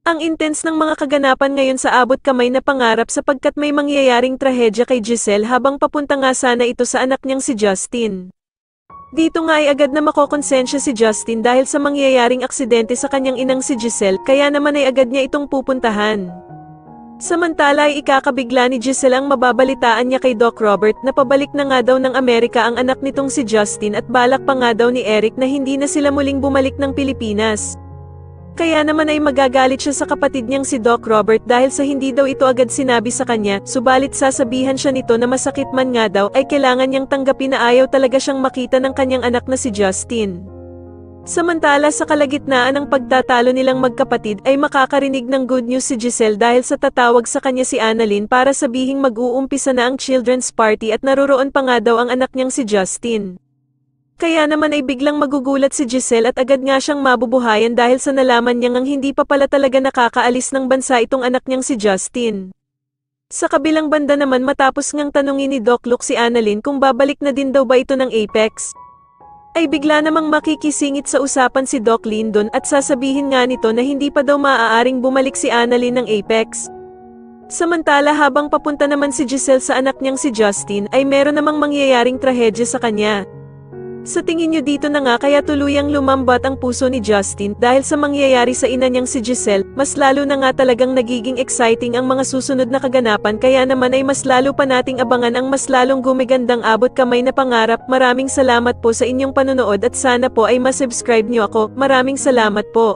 Ang intense ng mga kaganapan ngayon sa abot kamay na pangarap sapagkat may mangyayaring trahedya kay Giselle habang papunta nga sana ito sa anak niyang si Justin. Dito nga ay agad na makokonsensya si Justin dahil sa mangyayaring aksidente sa kanyang inang si Giselle, kaya naman ay agad niya itong pupuntahan. Samantala ay ikakabigla ni Giselle ang mababalitaan niya kay Doc Robert na pabalik na nga daw ng Amerika ang anak nitong si Justin at balak pa nga daw ni Eric na hindi na sila muling bumalik ng Pilipinas. Kaya naman ay magagalit siya sa kapatid niyang si Doc Robert dahil sa hindi daw ito agad sinabi sa kanya, subalit sasabihan siya nito na masakit man nga daw ay kailangan niyang tanggapin na ayaw talaga siyang makita ng kanyang anak na si Justin. Samantala sa kalagitnaan ng pagtatalo nilang magkapatid ay makakarinig ng good news si Giselle dahil sa tatawag sa kanya si Annalyn para sabihing mag-uumpisa na ang children's party at naroroon pa nga daw ang anak niyang si Justin. Kaya naman ay biglang magugulat si Giselle at agad nga siyang mabubuhayan dahil sa nalaman niyang hindi pa pala talaga nakakaalis ng bansa itong anak niyang si Justin. Sa kabilang banda naman matapos ngang tanungin ni Doc Luke si Annalyn kung babalik na din daw ba ito ng Apex, ay bigla namang makikisingit sa usapan si Doc Lyndon at sasabihin nga nito na hindi pa daw maaaring bumalik si Annalyn ng Apex. Samantala habang papunta naman si Giselle sa anak niyang si Justin ay meron namang mangyayaring trahedya sa kanya. Sa tingin niyo dito na nga kaya tuluyang lumambat ang puso ni Justin dahil sa mangyayari sa ina niyang si Giselle, mas lalo na nga talagang nagiging exciting ang mga susunod na kaganapan kaya naman ay mas lalo pa nating abangan ang mas lalong gumigandang abot kamay na pangarap. Maraming salamat po sa inyong panonood at sana po ay masubscribe niyo ako. Maraming salamat po.